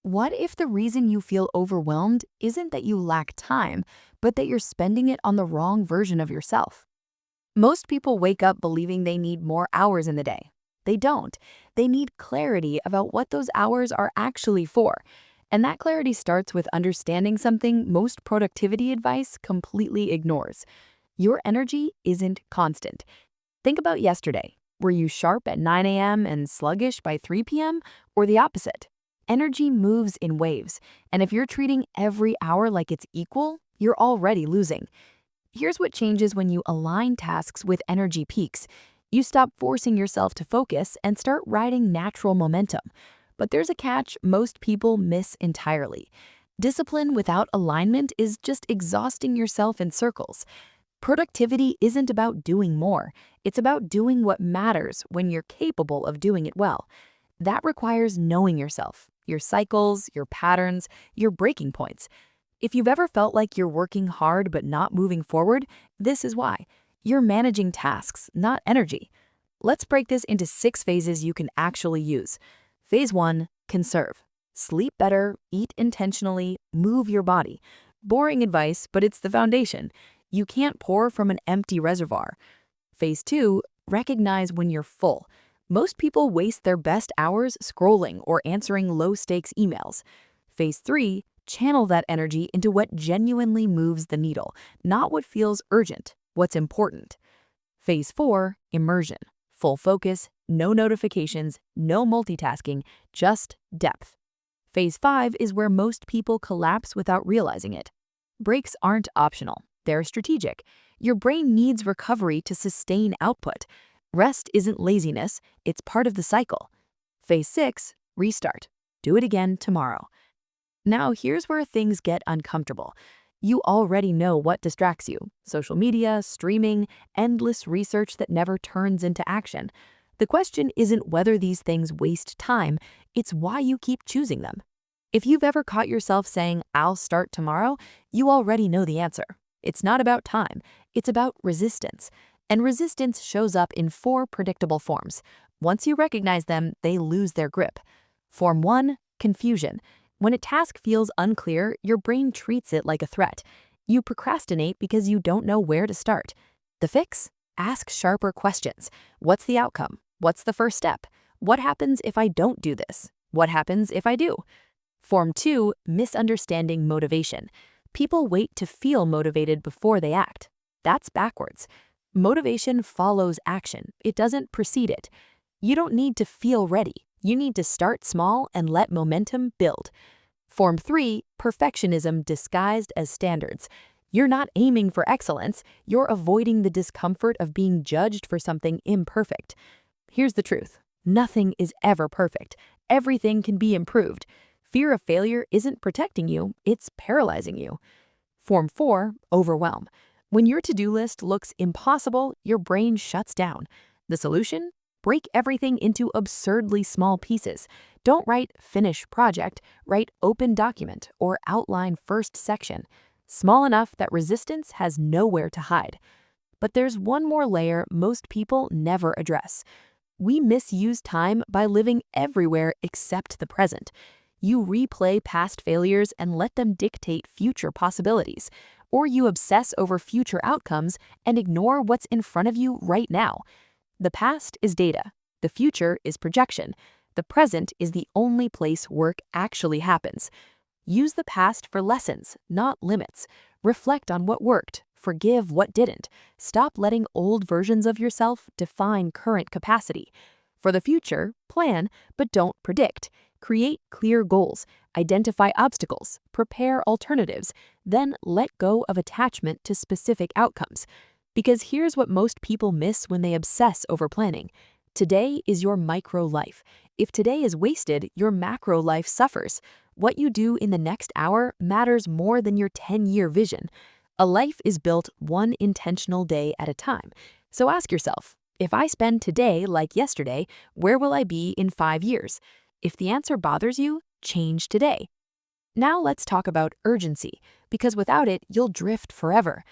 What if the reason you feel overwhelmed isn't that you lack time, but that you're spending it on the wrong version of yourself? Most people wake up believing they need more hours in the day. They don't. They need clarity about what those hours are actually for. And that clarity starts with understanding something most productivity advice completely ignores. Your energy isn't constant. Think about yesterday. Were you sharp at 9 a.m. and sluggish by 3 p.m., or the opposite? Energy moves in waves, and if you're treating every hour like it's equal, you're already losing. Here's what changes when you align tasks with energy peaks. You stop forcing yourself to focus and start riding natural momentum. But there's a catch most people miss entirely. Discipline without alignment is just exhausting yourself in circles. Productivity isn't about doing more. It's about doing what matters when you're capable of doing it well. That requires knowing yourself, your cycles, your patterns, your breaking points. If you've ever felt like you're working hard but not moving forward, this is why. You're managing tasks, not energy. Let's break this into 6 phases you can actually use. Phase 1, conserve. Sleep better, eat intentionally, move your body. Boring advice, but it's the foundation. You can't pour from an empty reservoir. Phase 2, recognize when you're full. Most people waste their best hours scrolling or answering low-stakes emails. Phase 3, channel that energy into what genuinely moves the needle, not what feels urgent, what's important. Phase 4, immersion. Full focus, no notifications, no multitasking, just depth. Phase 5 is where most people collapse without realizing it. Breaks aren't optional. They're strategic. Your brain needs recovery to sustain output. Rest isn't laziness, it's part of the cycle. Phase 6, restart. Do it again tomorrow. Now here's where things get uncomfortable. You already know what distracts you: social media, streaming, endless research that never turns into action. The question isn't whether these things waste time, it's why you keep choosing them. If you've ever caught yourself saying, "I'll start tomorrow," you already know the answer. It's not about time, it's about resistance. And resistance shows up in 4 predictable forms. Once you recognize them, they lose their grip. Form 1, confusion. When a task feels unclear, your brain treats it like a threat. You procrastinate because you don't know where to start. The fix? Ask sharper questions. What's the outcome? What's the first step? What happens if I don't do this? What happens if I do? Form 2, misunderstanding motivation. People wait to feel motivated before they act. That's backwards. Motivation follows action. It doesn't precede it. You don't need to feel ready. You need to start small and let momentum build. Form 3, perfectionism disguised as standards. You're not aiming for excellence. You're avoiding the discomfort of being judged for something imperfect. Here's the truth. Nothing is ever perfect. Everything can be improved. Fear of failure isn't protecting you, it's paralyzing you. Form 4, overwhelm. When your to-do list looks impossible, your brain shuts down. The solution? Break everything into absurdly small pieces. Don't write "finish project," write "open document" or "outline first section." Small enough that resistance has nowhere to hide. But there's one more layer most people never address. We misuse time by living everywhere except the present. You replay past failures and let them dictate future possibilities. Or you obsess over future outcomes and ignore what's in front of you right now. The past is data. The future is projection. The present is the only place work actually happens. Use the past for lessons, not limits. Reflect on what worked. Forgive what didn't. Stop letting old versions of yourself define current capacity. For the future, plan, but don't predict. Create clear goals. Identify obstacles. Prepare alternatives. Then let go of attachment to specific outcomes. Because here's what most people miss when they obsess over planning. Today is your micro life. If today is wasted, your macro life suffers. What you do in the next hour matters more than your 10-year vision. A life is built one intentional day at a time. So ask yourself, if I spend today like yesterday, where will I be in 5 years? If the answer bothers you, change today. Now let's talk about urgency, because without it, you'll drift forever.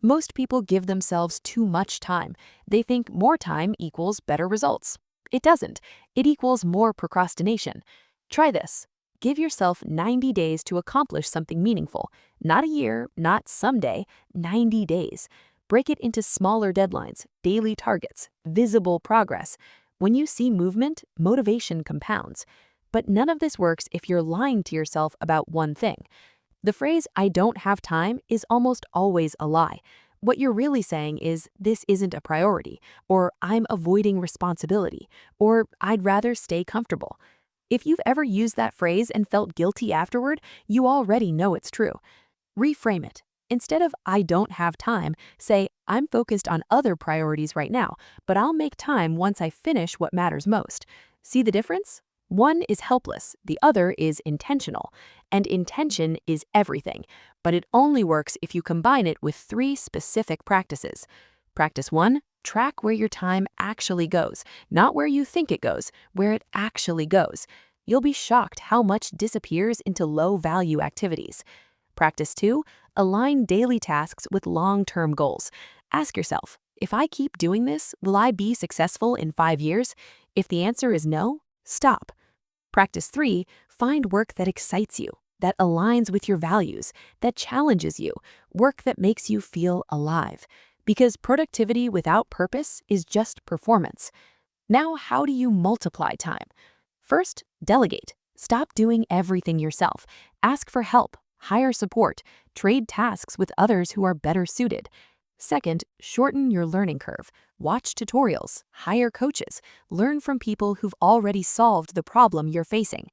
Most people give themselves too much time. They think more time equals better results. It doesn't. It equals more procrastination. Try this. Give yourself 90 days to accomplish something meaningful. Not a year, not someday, 90 days. Break it into smaller deadlines, daily targets, visible progress. When you see movement, motivation compounds. But none of this works if you're lying to yourself about one thing. The phrase, "I don't have time," is almost always a lie. What you're really saying is, "This isn't a priority," or "I'm avoiding responsibility," or "I'd rather stay comfortable." If you've ever used that phrase and felt guilty afterward, you already know it's true. Reframe it. Instead of "I don't have time," say, "I'm focused on other priorities right now, but I'll make time once I finish what matters most." See the difference? One is helpless, the other is intentional. And intention is everything, but it only works if you combine it with 3 specific practices. Practice 1, track where your time actually goes, not where you think it goes, where it actually goes. You'll be shocked how much disappears into low-value activities. Practice 2, align daily tasks with long-term goals. Ask yourself, if I keep doing this, will I be successful in 5 years? If the answer is no, stop. Practice 3, find work that excites you, that aligns with your values, that challenges you, work that makes you feel alive. Because productivity without purpose is just performance. Now, how do you multiply time? First, delegate. Stop doing everything yourself. Ask for help, hire support, trade tasks with others who are better suited. Second, shorten your learning curve. Watch tutorials, hire coaches, learn from people who've already solved the problem you're facing.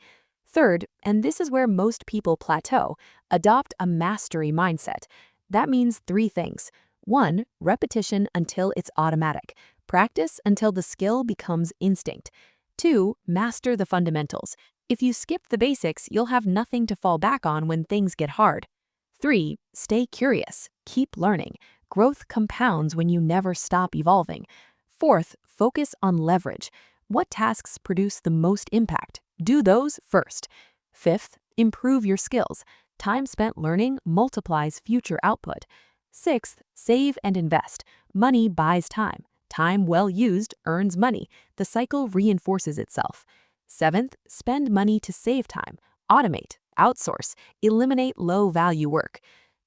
Third, and this is where most people plateau, adopt a mastery mindset. That means 3 things. 1, repetition until it's automatic. Practice until the skill becomes instinct. 2, master the fundamentals. If you skip the basics, you'll have nothing to fall back on when things get hard. 3, stay curious. Keep learning. Growth compounds when you never stop evolving. Fourth, focus on leverage. What tasks produce the most impact? Do those first. Fifth, improve your skills. Time spent learning multiplies future output. Sixth, save and invest. Money buys time. Time well used earns money. The cycle reinforces itself. Seventh, spend money to save time. Automate, outsource, eliminate low-value work.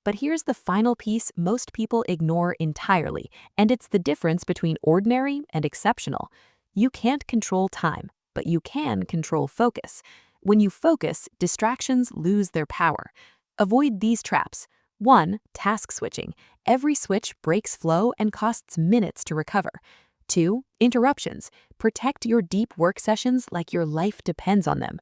But here's the final piece most people ignore entirely, and it's the difference between ordinary and exceptional. You can't control time, but you can control focus. When you focus, distractions lose their power. Avoid these traps. 1, task switching. Every switch breaks flow and costs minutes to recover. 2, interruptions. Protect your deep work sessions like your life depends on them.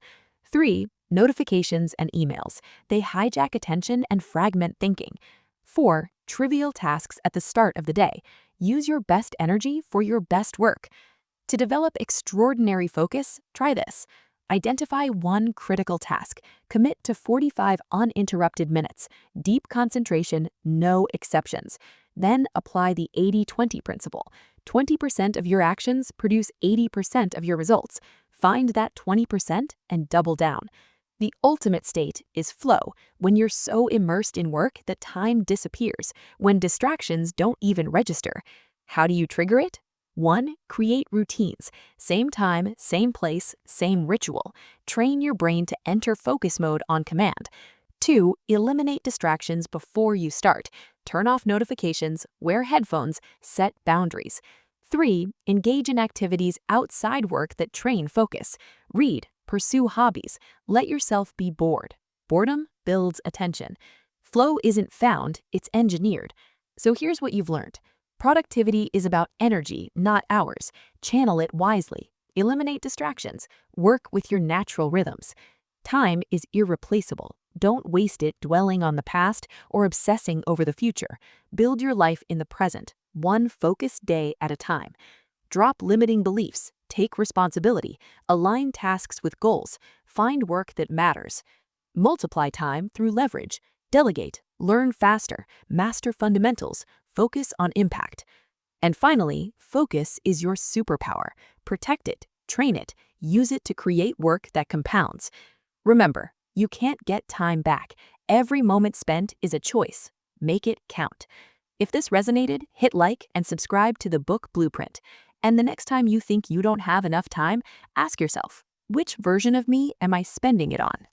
3, notifications and emails. They hijack attention and fragment thinking. 4, trivial tasks at the start of the day. Use your best energy for your best work. To develop extraordinary focus, try this. Identify 1 critical task. Commit to 45 uninterrupted minutes. Deep concentration, no exceptions. Then apply the 80-20 principle. 20% of your actions produce 80% of your results. Find that 20% and double down. The ultimate state is flow, when you're so immersed in work that time disappears, when distractions don't even register. How do you trigger it? 1, create routines. Same time, same place, same ritual. Train your brain to enter focus mode on command. 2, eliminate distractions before you start. Turn off notifications, wear headphones, set boundaries. 3, engage in activities outside work that train focus. Read, pursue hobbies, let yourself be bored. Boredom builds attention. Flow isn't found, it's engineered. So here's what you've learned. Productivity is about energy, not hours. Channel it wisely. Eliminate distractions. Work with your natural rhythms. Time is irreplaceable. Don't waste it dwelling on the past or obsessing over the future. Build your life in the present, 1 focused day at a time. Drop limiting beliefs. Take responsibility. Align tasks with goals. Find work that matters. Multiply time through leverage. Delegate. Learn faster. Master fundamentals. Focus on impact. And finally, focus is your superpower. Protect it. Train it. Use it to create work that compounds. Remember, you can't get time back. Every moment spent is a choice. Make it count. If this resonated, hit like and subscribe to the Book Blueprint. And the next time you think you don't have enough time, ask yourself, which version of me am I spending it on?